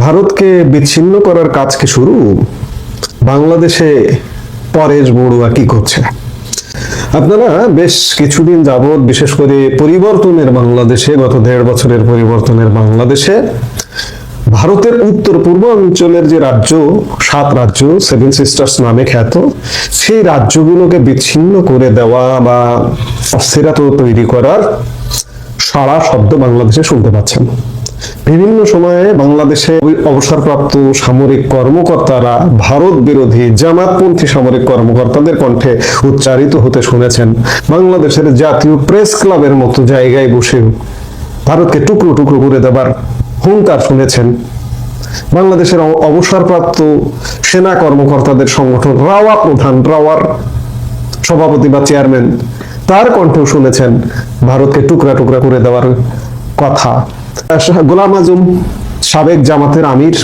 ভারতকে বিচ্ছিন্ন করার কাজ কি শুরু? বাংলাদেশে পরেশ বড়ুয়া কি করছে? আপনারা বেশ কিছুদিন যাবৎ, বিশেষ করে পরিবর্তনের বাংলাদেশে, গত 1.5 বছরের পরিবর্তনের বাংলাদেশে ভারতের উত্তর পূর্বাঞ্চলের যে রাজ্য, 7 রাজ্য, 7 সিস্টার্স নামে খ্যাত, সেই রাজ্যগুলোকে বিচ্ছিন্ন করে দেওয়া বা অস্থিরতা তৈরি করার সারা শব্দ বাংলাদেশে শুনতে পাচ্ছেন। বিভিন্ন সময়ে বাংলাদেশে অবসরপ্রাপ্ত সামরিক কর্মকর্তারা ভারত বিরোধী জামাতপন্থী সামরিক কর্মকর্তাদের কণ্ঠে উচ্চারিত হতে শুনেছেন। বাংলাদেশের জাতীয় প্রেস ক্লাবের মতো জায়গায় বসে ভারতকে টুকরো টুকরো করে দেবার হুঙ্কার শুনেছেন। বাংলাদেশের অবসরপ্রাপ্ত সেনা কর্মকর্তাদের সংগঠন রাওয়ার সভাপতি বা চেয়ারম্যান, তার কণ্ঠেও শুনেছেন ভারতকে টুকরা টুকরা করে দেওয়ার কথা। গোলাম আজম, সাবেক জামাতের আমির,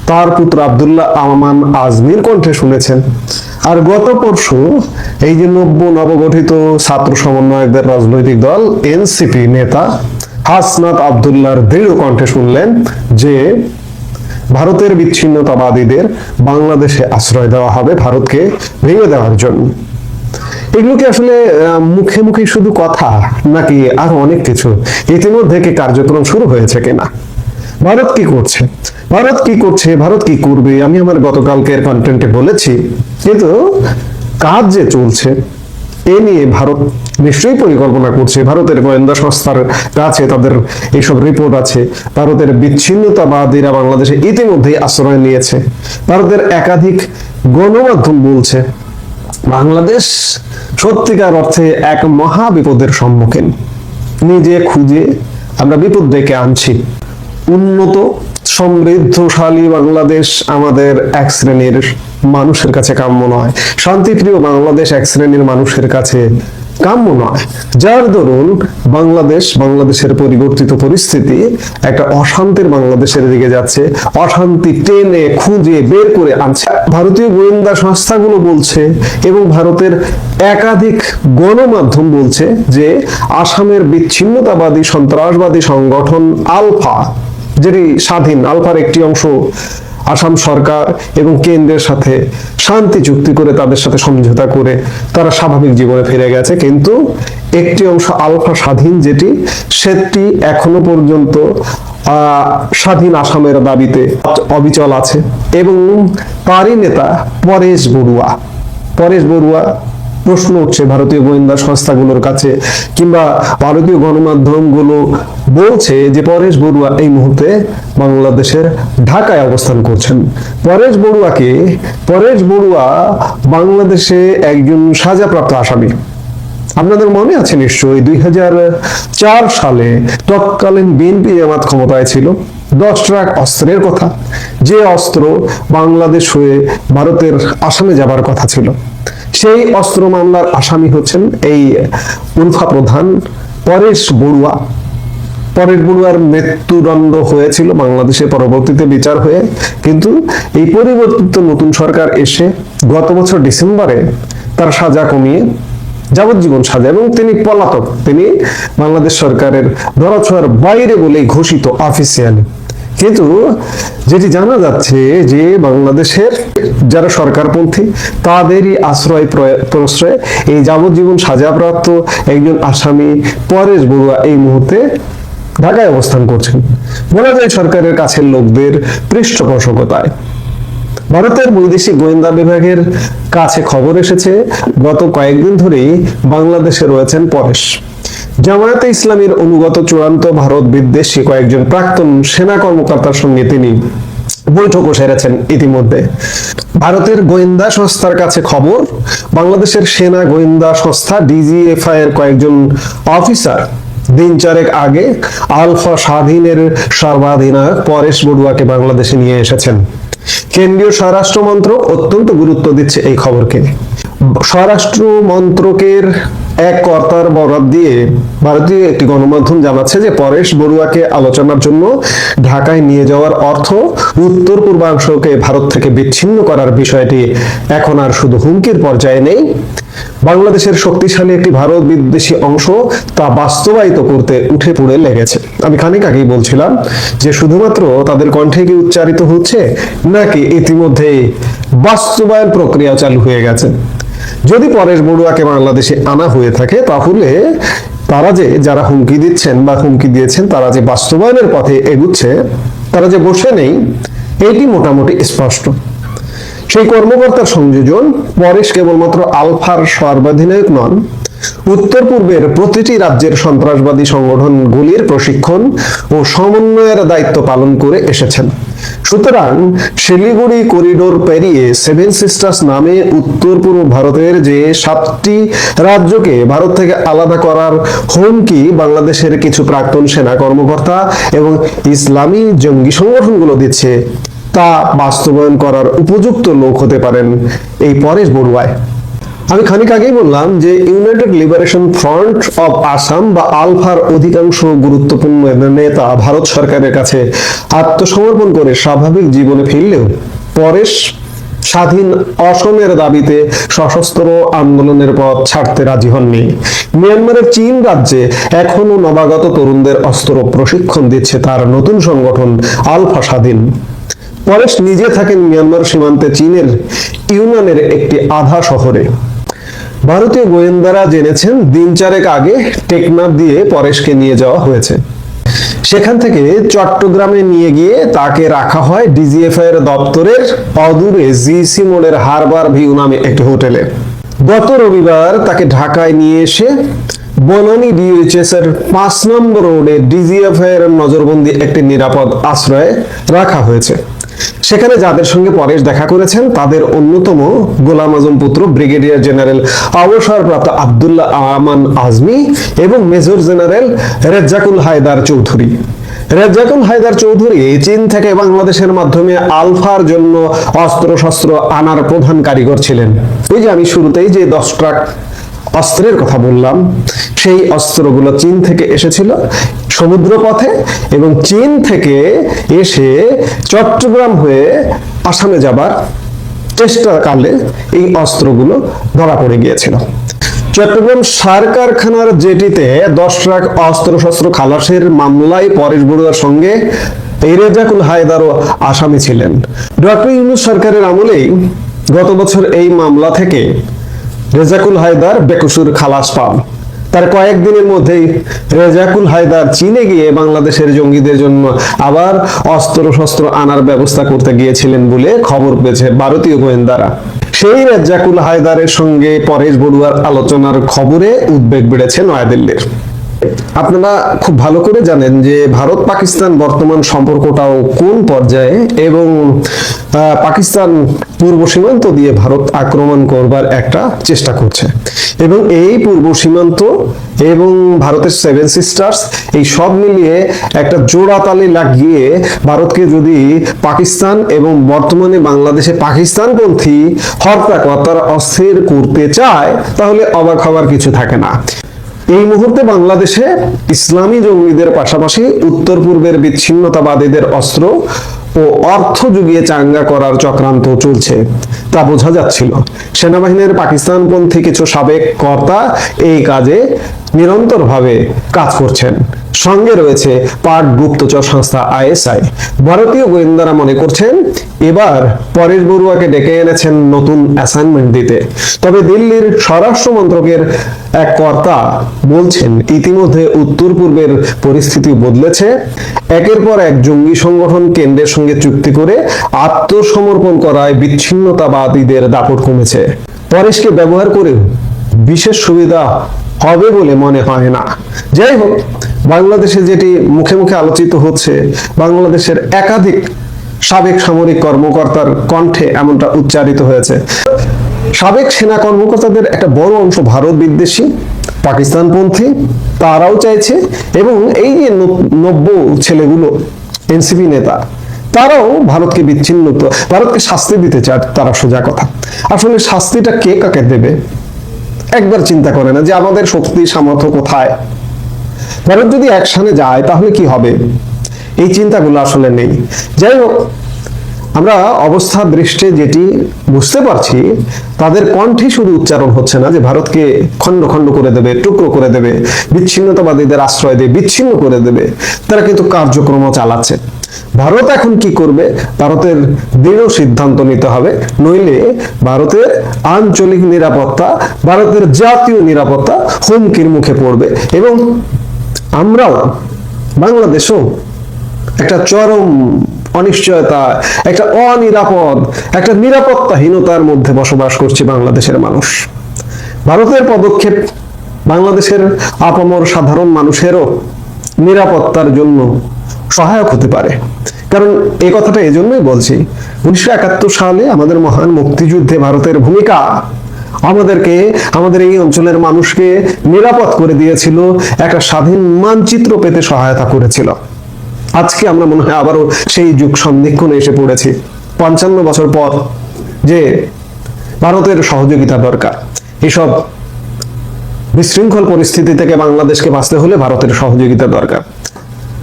তার পুত্র আব্দুল্লাহ আমান আজমির কণ্ঠে শুনেছেন। আর গত পরশু এই যে নবগঠিত ছাত্র সমন্বয়কদের রাজনৈতিক দল এনসিপি নেতা হাসনাত আব্দুল্লাহর দৃঢ় কণ্ঠে শুনলেন যে ভারতের বিচ্ছিন্নতাবাদীদের বাংলাদেশে আশ্রয় দেওয়া হবে ভারতকে ভেঙে দেওয়ার জন্য। এগুলো কি আসলে মুখে মুখে শুধু কথা, নাকি আরো অনেক কিছু? ইতিমধ্যে কি কার্যক্রম শুরু হয়েছে কিনা? ভারত কি করছে, ভারত কি করবে, আমি আমার গতকালকের কন্টেন্টে বলেছি। কিন্তু কাজ যে চলছে এ নিয়ে ভারত নিশ্চয়ই পরিকল্পনা করছে। ভারতের গোয়েন্দা সংস্থার কাছে তাদের এইসব রিপোর্ট আছে। ভারতের বিচ্ছিন্নতাবাদীরা বাংলাদেশে ইতিমধ্যেই আশ্রয় নিয়েছে। ভারতের একাধিক গণমাধ্যম বলছে বাংলাদেশ সত্যিকার অর্থে এক মহা বিপদের সম্মুখীন। নিজে খুঁজে আমরা বিপদ ডেকে আনছি। উন্নত সমৃদ্ধশালী বাংলাদেশ আমাদের এক শ্রেণীর মানুষের কাছে কাম্য নয়। শান্তিপ্রিয় বাংলাদেশ এক শ্রেণীর মানুষের কাছে কাম্য নয়। যার দরুন বাংলাদেশের পরিবর্তিত পরিস্থিতি একটা অশান্তির বাংলাদেশের দিকে যাচ্ছে। অশান্তি টেনে খুঁজে বের করে আনছে। ভারতীয় গোয়েন্দা সংস্থাগুলো বলছে এবং ভারতের একাধিক গণমাধ্যম বলছে যে আসামের বিচ্ছিন্নতাবাদী সন্ত্রাসবাদী সংগঠন আলফা, যেটি স্বাধীন, আলফার একটি অংশ আসাম সরকার এবং কেন্দ্রের সাথে শান্তি চুক্তি করে, তাদের সাথে সমঝোতা করে তারা স্বাভাবিক জীবনে ফিরে গেছে। কিন্তু একটি অংশ আলফা স্বাধীন, সেটি এখনো পর্যন্ত স্বাধীন আসামের দাবিতে অবিচল আছে। এবং তারই নেতা পরেশ বড়ুয়া প্রশ্ন উঠছে ভারতীয় গোয়েন্দা সংস্থাগুলোর কাছে, কিংবা ভারতীয় গণমাধ্যমগুলো বলছে যে পরেশ বড়ুয়া এই মুহূর্তে বাংলাদেশের ঢাকায় অবস্থান করছেন। পরেশ বড়ুয়া বাংলাদেশে একজন সাজাপ্রাপ্ত আসামি। আপনাদের মনে আছে নিশ্চয়ই 2004 সালে তৎকালীন বিএনপি জামাত ক্ষমতায় ছিল। 10 ট্রাক অস্ত্রের কথা, যে অস্ত্র বাংলাদেশ হয়ে ভারতের আসামে যাবার কথা ছিল। সেই অস্ত্র মামলার আসামি হচ্ছেন এই উলফা প্রধান পরেশ বড়ুয়ার মৃত্যুদণ্ড হয়েছিল বাংলাদেশে, পরবর্তীতে বিচার হয়ে। কিন্তু এই পরিবর্তিত নতুন সরকার এসে গত বছর ডিসেম্বরে তার সাজা কমিয়ে যাবজ্জীবন সাজা, এবং তিনি পলাতক। তিনি বাংলাদেশ সরকারের ধরাছোঁয়ার বাইরে বলেই ঘোষিত অফিসিয়ালি। কিন্তু যেটি জানা যাচ্ছে যে বাংলাদেশের যারা সরকারপন্থী তাদেরই প্রশ্রয়ে এই যাবজ্জীবন সাজাপ্রাপ্ত একজন আসামি পরেশ বড়ুয়া এই মুহূর্তে ঢাকায় অবস্থান করছেন। বলা যায় সরকারের কাছের লোকদের পৃষ্ঠপোষকতায়। ভারতের বৈদেশিক গোয়েন্দা বিভাগের কাছে খবর এসেছে গত কয়েকদিন ধরেই বাংলাদেশে রয়েছেন পরেশ। জামায়াতে ইসলামীর অনুগত চূড়ান্ত ভারত বিদ্বেষী কয়েকজন প্রাক্তন সেনা কর্মকর্তার সঙ্গে তিনি বৈঠকও সেরেছেন ইতিমধ্যে। ভারতের গোয়েন্দা সংস্থার কাছে খবর, বাংলাদেশের সেনা গোয়েন্দা সংস্থা ডিজিএফআই এর কয়েকজন অফিসার দিন 4 আগে আলফা স্বাধীনের সর্বাধিনায়ক পরেশ বড়ুয়াকে বাংলাদেশে নিয়ে এসেছেন। কেন্দ্রীয় স্বরাষ্ট্র মন্ত্রক অত্যন্ত গুরুত্ব দিচ্ছে এই খবরকে। স্বরাষ্ট্র মন্ত্রকের এক কর্তার বরাত দিয়ে ভারতীয় একটি গণমাধ্যম জানাচ্ছে যে পরেশ বড়ুয়াকে আলোচনার জন্য ঢাকায় নিয়ে যাওয়ার অর্থ উত্তর পূর্বাংশকে ভারত থেকে বিচ্ছিন্ন করার বিষয়টি এখন আর শুধু হুমকির পর্যায়ে নেই, বাংলাদেশের শক্তিশালী একটি ভারত বিদ্বেষী অংশ তা বাস্তবায়িত করতে উঠে পড়ে লেগেছে। আমি খানিক আগেই বলছিলাম যে শুধুমাত্র তাদের কণ্ঠে কি উচ্চারিত হচ্ছে নাকি ইতিমধ্যে বাস্তবায়ন প্রক্রিয়া চালু হয়ে গেছে। যদি পরেশ বড়ুয়াকে বাংলাদেশে আনা হয়ে থাকে তাহলে যারা হুমকি দিচ্ছেন বা হুমকি দিয়েছেন তারা যে বাস্তবায়নের পথে এগুচ্ছে, তারা যে বসে নেই, এটি মোটামুটি স্পষ্ট। সেই কর্মকর্তার সংযোজন পরেশ কেবলমাত্র আলফার সর্বাধিনায়ক নন, উত্তর পূর্বের প্রতিটি রাজ্যের সন্ত্রাসবাদী সংগঠনগুলির প্রশিক্ষণ ও সমন্বয়ের দায়িত্ব পালন করে এসেছেন। সুতরাং শিলিগুড়ি করিডোর পেরিয়ে সেভেন সিস্টার্স নামে উত্তর পূর্ব ভারতের যে 7টি রাজ্যকে ভারত থেকে আলাদা করার হুমকি বাংলাদেশের কিছু প্রাক্তন সেনা কর্মকর্তা এবং ইসলামী জঙ্গি সংগঠনগুলো দিচ্ছে, তা বাস্তবায়ন করার উপযুক্ত লোক হতে পারেন এই পরেশ বড়ুয়ায়। আমি খানিক আগেই বললাম যে United liberation front of Assam বা আলফার অধিকাংশ গুরুত্বপূর্ণ নেতা ভারত সরকারের কাছে আত্মসমর্পণ করে স্বাভাবিক জীবনে ফিরলেও পরেশ স্বাধীন অসমের দাবিতে সশস্ত্র আন্দোলনের পথ ছাড়তে রাজি হননি। মিয়ানমারের চীন রাজ্যে এখনো নবাগত তরুণদের অস্ত্র প্রশিক্ষণ দিচ্ছে তার নতুন সংগঠন আলফা স্বাধীন। পরেশ নিজে থাকেন মিয়ানমার সীমান্তে চীনের ইউনানের একটি আধা শহরে। ভারতীয় গোয়েন্দারা জেনেছেন দিন 4 আগে টেকনাফ দিয়ে পরেশকে নিয়ে যাওয়া হয়েছে। সেখান থেকে চট্টগ্রামে নিয়ে গিয়ে তাকে রাখা হয় ডিজিএফআই এর দপ্তরের অদূরে জিসি মোড়ের হারবার ভিউ নামে একটি হোটেলে। গত রবিবার তাকে ঢাকায় নিয়ে এসে বনানী ডিএইচএস এর 5 নম্বর রোডে ডিজিএফআই এর নজরবন্দি একটি নিরাপদ আশ্রয়ে রাখা হয়েছে। সেখানে যাদের সঙ্গে পরেশ দেখা করেছেন তাদের অন্যতম গোলাম আজম পুত্র ব্রিগেডিয়ার জেনারেল অবসরপ্রাপ্ত আব্দুল্লাহ আমান আজমি এবং মেজর জেনারেল রেজ্জাকুল হায়দার চৌধুরী। রেজ্জাকুল হায়দার চৌধুরী চীন থেকে বাংলাদেশের মাধ্যমে আলফার জন্য অস্ত্রশস্ত্র আনার প্রধান কারিগর ছিলেন। ওই যে আমি শুরুতেই যে 10 ট্রাক অস্ত্রের কথা বললাম, সেই অস্ত্রগুলো চীন থেকে এসেছিল সমুদ্র পথে এবং চীন থেকে এসে চট্টগ্রাম হয়ে আসামে যাবার চেষ্টাকালে এই অস্ত্রগুলো ধরা পড়ে গিয়েছিল। চট্টগ্রাম সার কারখানার জেটিতে 10 ট্রাক অস্ত্রশস্ত্র খালাসের মামলায় পরেশ বড়ুয়ার সঙ্গে রেজ্জাকুল হায়দারও আসামি ছিলেন। ডক্টর ইউনূস সরকারের আমলেই গত বছর এই মামলা থেকে রেজ্জাকুল হায়দার বেকসুর খালাস পান। তার কয়েকদিনের মধ্যেই রেজ্জাকুল হায়দার চীনে গিয়ে বাংলাদেশের জঙ্গিদের জন্য আবার অস্ত্রশস্ত্র আনার ব্যবস্থা করতে গিয়েছিলেন বলে খবর পেয়েছে ভারতীয় গোয়েন্দারা। সেই রেজ্জাকুল হায়দারের সঙ্গে পরেশ বড়ুয়ার আলোচনার খবরে উদ্বেগ বেড়েছে নয়াদিল্লির। আপনারা খুব ভালো করে জানেন যে ভারত পাকিস্তান বর্তমান সম্পর্কটাও কোন পর্যায়ে এবং পাকিস্তান পূর্ব সীমান্ত দিয়ে ভারত আক্রমণ করবার একটা চেষ্টা করছে এবং এই পূর্ব সীমান্ত এবং ভারতের 7 সিস্টার্স এই সব মিলিয়ে একটা জোড়াতালি লাগিয়ে ভারতকে যদি পাকিস্তান এবং বর্তমানে বাংলাদেশে পাকিস্তানপন্থী হত্যাকর্তারা অস্থির করতে চায় তাহলে অবাক হওয়ার কিছু থাকে না। এই মুহূর্তে বাংলাদেশে ইসলামী জঙ্গিদের পাশাপাশি উত্তর পূর্বের বিচ্ছিন্নতাবাদীদের অস্ত্র ও অর্থ জুগিয়ে চাঙ্গা করার চক্রান্ত চলছে, তা বোঝা যাচ্ছিল। সেনাবাহিনীর পাকিস্তানপন্থী কিছু সাবেক কর্তা এই কাজে নিরন্তরভাবে কাজ করছেন। সঙ্গে রয়েছে পাক গুপ্তচর সংস্থা আইএসআই। ভারতীয় গোয়েন্দারা মনে করছেন এবার পরেশ বড়ুয়াকে ডেকে এনেছেন নতুন অ্যাসাইনমেন্ট দিতে। তবে দিল্লির স্বরাষ্ট্র মন্ত্রকের এক কর্তা বলছেন ইতিমধ্যে উত্তর পূর্বের পরিস্থিতি বদলেছে। একের পর এক জঙ্গি সংগঠন কেন্দ্রের সঙ্গে চুক্তি করে আত্মসমর্পণ করায় বিচ্ছিন্নতাবাদীদের দাপট কমেছে। পরেশকে ব্যবহার করে বিশেষ সুবিধা হবে বলে মনে হয় না। যাই হোক, বাংলাদেশে যেটি মুখে মুখে আলোচিত হচ্ছে, বাংলাদেশের একাধিক সাবেক সামরিক কর্মকর্তার কণ্ঠে এমনটা উচ্চারিত হয়েছে। সাবেক সেনা কর্মকর্তাদের একটা বড় অংশ ভারত বিদ্বেষী, পাকিস্তানপন্থী, তারাও চাইছে এবং এই যে 90 ছেলেগুলো এনসিপি নেতা, তারাও ভারতকে শাস্তি দিতে চায়। তারা সোজা কথা আসলে শাস্তিটা কে কাকে দেবে একবার চিন্তা করে না, যে আমাদের শক্তি সামর্থ্য কোথায়। ভারত যদি অ্যাকশনে যায় তাহলে কি হবে, এই চিন্তাগুলো আসলে নেই। যাই হোক, আমরা অবস্থা দৃষ্টে যেটি বুঝতে পারছি, তাদের কণ্ঠে শুধু উচ্চারণ হচ্ছে না যে ভারতকে খণ্ড খণ্ড করে দেবে, টুকরো করে দেবে, বিচ্ছিন্নতাবাদীদের আশ্রয় দিয়ে বিচ্ছিন্ন করে দেবে, তারা কিন্তু কার্যক্রম চালাচ্ছে। ভারত এখন কি করবে, ভারতের দৃঢ় সিদ্ধান্ত নিতে হবে, নইলে ভারতের আঞ্চলিক নিরাপত্তা, ভারতের জাতীয় নিরাপত্তা হুমকির মুখে পড়বে, এবং আমরাও বাংলাদেশও একটা চরম অনিশ্চয়তা, একটা অনিরাপদ, একটা নিরাপত্তাহীনতার মধ্যে বসবাস করছে বাংলাদেশের মানুষ। ভারতের পদক্ষেপ বাংলাদেশের আপামর সাধারণ মানুষেরও নিরাপত্তার জন্য সহায়ক হতে পারে। কারণ এই কথাটা এজন্যই বলছি, 1971 সালে আমাদের মহান মুক্তিযুদ্ধে ভারতের ভূমিকা আমাদেরকে, আমাদের এই অঞ্চলের মানুষকে নিরাপদ করে দিয়েছিল, একটা স্বাধীন মানচিত্র পেতে সহায়তা করেছিল। আজকে আমরা মনে হয় আবারও সেই যুগ সন্ধিক্ষণে এসে পড়েছি, 55 বছর পর, যে ভারতের সহযোগিতা দরকার। এসব বিশৃঙ্খল পরিস্থিতি থেকে বাংলাদেশকে বাঁচতে হলে ভারতের সহযোগিতা দরকার।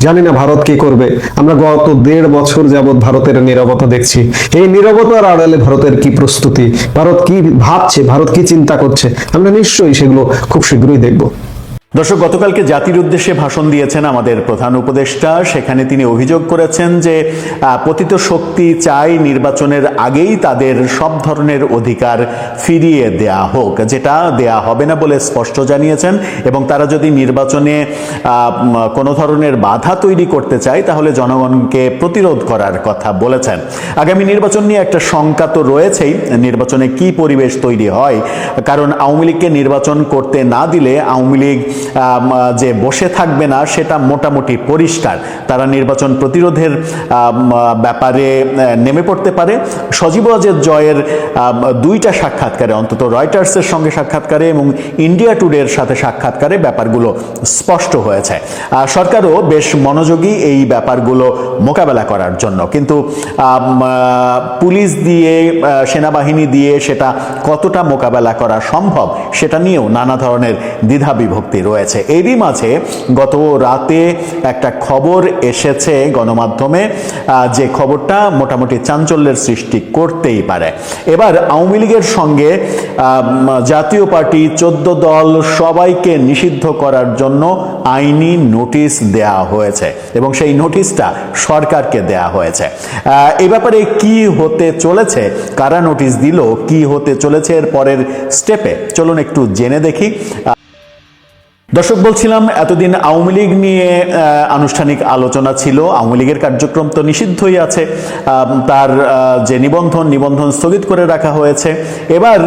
জানি না ভারত কি করবে, আমরা গত 1.5 বছর যাবৎ ভারতের নীরবতা দেখছি। এই নীরবতার আড়ালে ভারতের কি প্রস্তুতি, ভারত কি ভাবছে, ভারত কি চিন্তা করছে, আমরা নিশ্চয়ই সেগুলো খুব শীঘ্রই দেখব। দর্শক, গতকালকে জাতির উদ্দেশ্যে ভাষণ দিয়েছেন আমাদের প্রধান উপদেষ্টা। সেখানে তিনি অভিযোগ করেছেন যে পতিত শক্তি চায় নির্বাচনের আগেই তাদের সব ধরনের অধিকার ফিরিয়ে দেয়া হোক, যেটা দেয়া হবে না বলে স্পষ্ট জানিয়েছেন। এবং তারা যদি নির্বাচনে কোনো ধরনের বাধা তৈরি করতে চায় তাহলে জনগণকে প্রতিরোধ করার কথা বলেছেন। আগামী নির্বাচন নিয়ে একটা শঙ্কা তো রয়েছেই, নির্বাচনে কি পরিবেশ তৈরি হয়, কারণ আওয়ামী লীগকে নির্বাচন করতে না দিলে আওয়ামী লীগ যে বসে থাকবে না সেটা মোটামুটি পরিষ্কার। তারা নির্বাচন প্রতিরোধের ব্যাপারে নেমে পড়তে পারে। সজীব ওয়াজেদ জয়ের 2টা সাক্ষাৎকারে, অন্তত রয়টার্সের সঙ্গে সাক্ষাৎকারে এবং ইন্ডিয়া টুডের সাথে সাক্ষাৎকারে ব্যাপারগুলো স্পষ্ট হয়েছে। সরকারও বেশ মনোযোগী এই ব্যাপারগুলো মোকাবেলা করার জন্য, কিন্তু পুলিশ দিয়ে, সেনাবাহিনী দিয়ে সেটা কতটা মোকাবেলা করা সম্ভব সেটা নিয়েও নানা ধরনের দ্বিধা বিভক্তি রয়েছে। এরই মাঝে গত রাতে একটা খবর এসেছে গণমাধ্যমে, যে খবরটা মোটামুটি চাঞ্চল্যের সৃষ্টি করতেই পারে। এবার আওয়ামী লীগের সঙ্গে জাতীয় পার্টি 14 দল সবাইকে নিষিদ্ধ করার জন্য আইনি নোটিশ দেয়া হয়েছে এবং সেই নোটিশটা সরকারকে দেয়া হয়েছে। এই ব্যাপারে কি হতে চলেছে, কারা নোটিশ দিল, কি হতে চলেছে এর পরের স্টেপে, চলুন একটু জেনে দেখি। দর্শক, বলছিলাম এতদিন আওয়ামী লীগ নিয়ে আনুষ্ঠানিক আলোচনা ছিল। আওয়ামী লীগের কার্যক্রম তো নিষিদ্ধই আছে, তার যে নিবন্ধন স্থগিত করে রাখা হয়েছে। এবার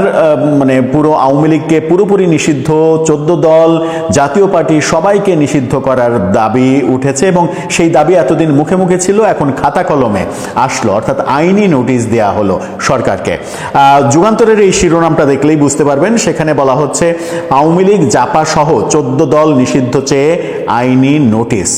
মানে পুরো আওয়ামী লীগকে পুরোপুরি নিষিদ্ধ, 14 দল, জাতীয় পার্টি সবাইকে নিষিদ্ধ করার দাবি উঠেছে এবং সেই দাবি এতদিন মুখে মুখে ছিল, এখন খাতা কলমে আসলো, অর্থাৎ আইনি নোটিশ দেয়া হলো সরকারকে। যুগান্তরের এই শিরোনামটা দেখলেই বুঝতে পারবেন, সেখানে বলা হচ্ছে আওয়ামী লীগ জাপা সহ 14 দল নিষিদ্ধ চেয়ে আইনি নোটিশ।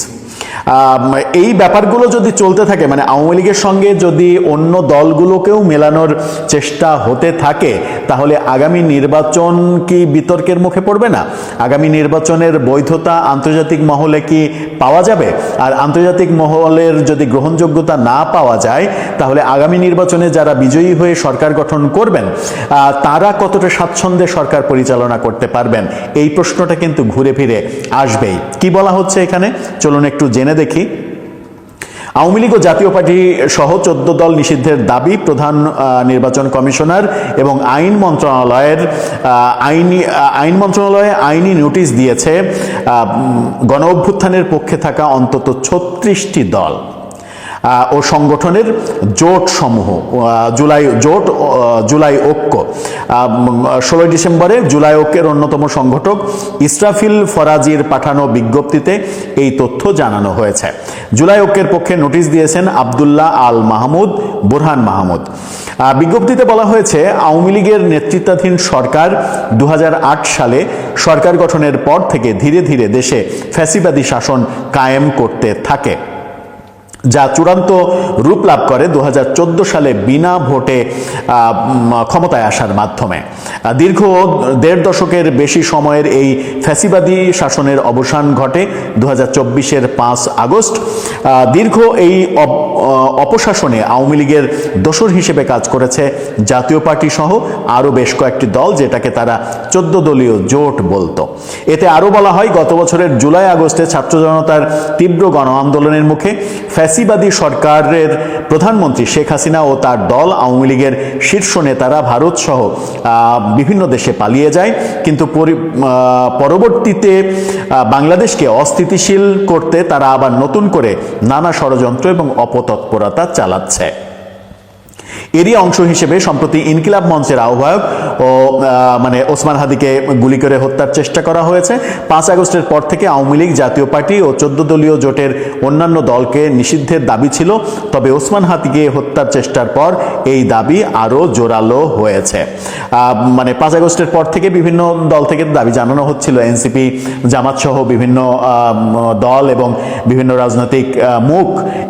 এই ব্যাপারগুলো যদি চলতে থাকে, মানে আওয়ামী লীগের সঙ্গে যদি অন্য দলগুলোকেও মেলানোর চেষ্টা হতে থাকে, তাহলে আগামী নির্বাচন কি বিতর্কের মুখে পড়বে না? আগামী নির্বাচনের বৈধতা আন্তর্জাতিক মহলে কি পাওয়া যাবে? আর আন্তর্জাতিক মহলের যদি গ্রহণযোগ্যতা না পাওয়া যায়, তাহলে আগামী নির্বাচনে যারা বিজয়ী হয়ে সরকার গঠন করবেন তারা কতটা স্বাচ্ছন্দ্যে সরকার পরিচালনা করতে পারবেন, এই প্রশ্নটা কিন্তু ঘুরে ফিরে আসবেই। কি বলা হচ্ছে এখানে, চলুন একটু জেনে দেখি। আওয়ামী লীগ ও জাতীয় পার্টি সহ 14 দল নিষিদ্ধের দাবি প্রধান নির্বাচন কমিশনার এবং আইন মন্ত্রণালয়ে আইনি নোটিশ দিয়েছে গণ অভ্যুত্থানের পক্ষে থাকা অন্তত 36টি দল ও সংগঠনের জোট সমূহ। জুলাই ঐক্য, 16 ডিসেম্বরে জুলাই ঐক্যের অন্যতম সংগঠক ইসরাফিল ফরাজির পাঠানো বিজ্ঞপ্তিতে এই তথ্য জানানো হয়েছে। জুলাই ঐক্যের পক্ষে নোটিশ দিয়েছেন আব্দুল্লাহ আল মাহমুদ, বুরহান মাহমুদ। বিজ্ঞপ্তিতে বলা হয়েছে, আওয়ামী লীগের নেতৃত্বাধীন সরকার 2008 সালে সরকার গঠনের পর থেকে ধীরে ধীরে দেশে ফ্যাসিবাদী শাসন কায়েম করতে থাকে। যা চূড়ান্ত রূপ লাভ করে 2014 সালে বিনা ভোটে ক্ষমতায় আসার মাধ্যমে। দীর্ঘ 1.5 দশকের বেশি সময়ের এই ফ্যাসিবাদী শাসনের অবসান ঘটে 2024-এর 5 আগস্ট। দীর্ঘ এই অপশাসনে আওয়ামী লীগের দোসর হিসেবে কাজ করেছে জাতীয় পার্টি সহ আরও বেশ কয়েকটি দল, যেটাকে তারা 14 দলীয় জোট বলতো। এতে আরও বলা হয়, গত বছরের জুলাই আগস্টে ছাত্র জনতার তীব্র গণ আন্দোলনের মুখে ফ্যাসিবাদী সরকারের প্রধানমন্ত্রী শেখ হাসিনা ও তার দল আওয়ামী লীগের শীর্ষ নেতারা ভারত সহ বিভিন্ন দেশে পালিয়ে যায়, কিন্তু পরবর্তীতে বাংলাদেশকে অস্থিতিশীল করতে তারা আবার নতুন করে নানা ষড়যন্ত্র এবং অপতৎপরতা চালাচ্ছে। এরই অংশ হিসেবে সম্প্রতি ইনকিলাব মঞ্চের আহ্বায়ক ও ওসমান হাদিকে গুলি করে হত্যার চেষ্টা করা হয়েছে। 5 আগস্টের পর থেকে আওয়ামী লীগ, জাতীয় পার্টি ও 14 দলীয় জোটের অন্যান্য দলকে নিষিদ্ধের দাবি ছিল, তবে ওসমান হাদিকে হত্যার চেষ্টার পর এই দাবি আরও জোরালো হয়েছে। 5 আগস্টের পর থেকে বিভিন্ন দল থেকে দাবি জানানো হচ্ছিল, এনসিপি, জামাত সহ বিভিন্ন দল এবং বিভিন্ন রাজনৈতিক মুখ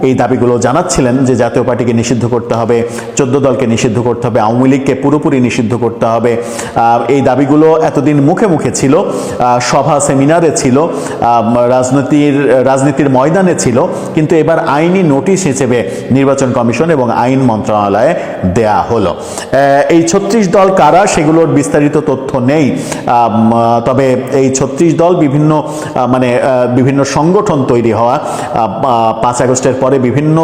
এই দাবিগুলো জানাচ্ছিলেন যে জাতীয় পার্টিকে নিষিদ্ধ করতে হবে, 14 দলকে নিষিদ্ধ করতে হবে, আওয়ামী লীগকে পুরোপুরি নিষিদ্ধ করতে হবে। এই দাবিগুলো এতদিন মুখে মুখে ছিল, সভা সেমিনারে ছিল, রাজনীতির ময়দানে ছিল, কিন্তু এবার আইনি নোটিশ হিসেবে নির্বাচন কমিশন এবং আইন মন্ত্রণালয়ে দেয়া হলো। এই 36 দল কারা সেগুলোর বিস্তারিত তথ্য নেই, তবে এই 36 দল বিভিন্ন সংগঠন তৈরি হওয়া, 5 আগস্টের পরে বিভিন্ন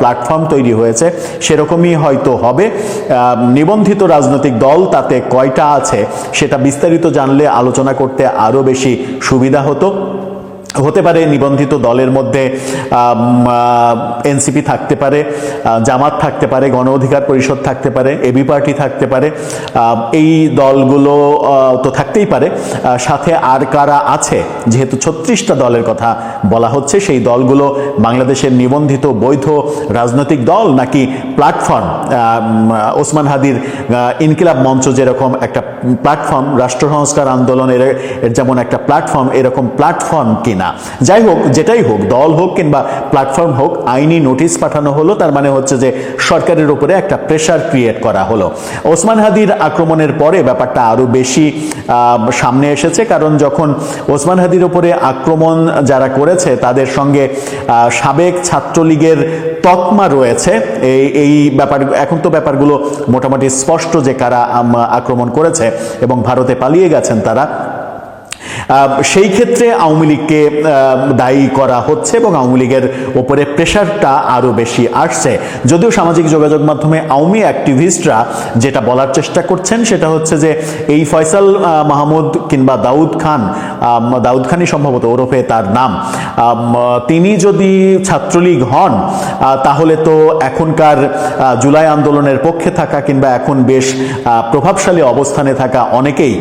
প্ল্যাটফর্ম তৈরি হয়েছে, সেরকমই হয়তো হবে। নিবন্ধিত রাজনৈতিক দল তাতে কয়টা আছে সেটা বিস্তারিত জানলে আলোচনা করতে আরো বেশি সুবিধা হতে পারে। নিবন্ধিত দলের মধ্যে এনসিপি থাকতে পারে, জামাত থাকতে পারে, গণ অধিকার পরিষদ থাকতে পারে, এবি পার্টি থাকতে পারে, এই দলগুলো তো থাকতেই পারে। সাথে আর কারা আছে, যেহেতু 36টা দলের কথা বলা হচ্ছে, সেই দলগুলো বাংলাদেশের নিবন্ধিত বৈধ রাজনৈতিক দল নাকি প্ল্যাটফর্ম? ওসমান হাদির ইনকিলাব মঞ্চ যেরকম একটা প্ল্যাটফর্ম, রাষ্ট্র সংস্কার আন্দোলনের যেমন একটা প্ল্যাটফর্ম, এরকম প্ল্যাটফর্ম কিনা? যাই হোক, যেটাই হোক, দল হোক কিংবা প্ল্যাটফর্ম হোক, আইনি নোটিশ পাঠানো হলো, তার মানে হচ্ছে যে সরকারের উপরে একটা প্রেসার ক্রিয়েট করা হলো। ওসমান হাদির আক্রমণের পরে ব্যাপারটা আরো বেশি সামনে এসেছে, কারণ যখন ওসমান হাদির উপরে আক্রমণ যারা করেছে তাদের সঙ্গে সাবেক ছাত্রলীগের তকমা রয়েছে। এই ব্যাপার, এখন তো ব্যাপারগুলো মোটামুটি স্পষ্ট যে কারা আক্রমণ করেছে এবং ভারতে পালিয়ে গেছেন তারা। সেই ক্ষেত্রে আওয়ামী লীগকে দায়ী করা হচ্ছে এবং আওয়ামী লীগের ওপরে প্রেশারটা আরো বেশি আসছে। যদিও সামাজিক যোগাযোগ মাধ্যমে আওয়ামী অ্যাক্টিভিস্টরা যেটা বলার চেষ্টা করছেন সেটা হচ্ছে যে এই ফয়সাল মাহমুদ কিংবা দাউদ খানই সম্ভবত ওরফে তার নাম, তিনি যদি ছাত্রলীগ হন তাহলে তো এখনকার জুলাই আন্দোলনের পক্ষে থাকা কিংবা এখন বেশ প্রভাবশালী অবস্থানে থাকা অনেকেই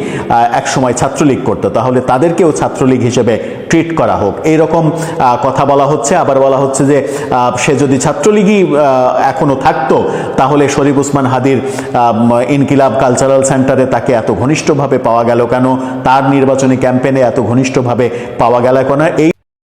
একসময় ছাত্রলীগ করতো, তাহলে তাদেরকেও ছাত্রলীগ হিসেবে ট্রিট করা হোক, এইরকম কথা বলা হচ্ছে। আবার বলা হচ্ছে যে সে যদি ছাত্রলীগই এখনো থাকতো তাহলে শরীফ ওসমান হাদির ইনকিলাব কালচারাল সেন্টারে তাকে এত ঘনিষ্ঠভাবে পাওয়া গেল কেন, তার নির্বাচনী ক্যাম্পেইনে এত ঘনিষ্ঠভাবে পাওয়া গেল কেন? এই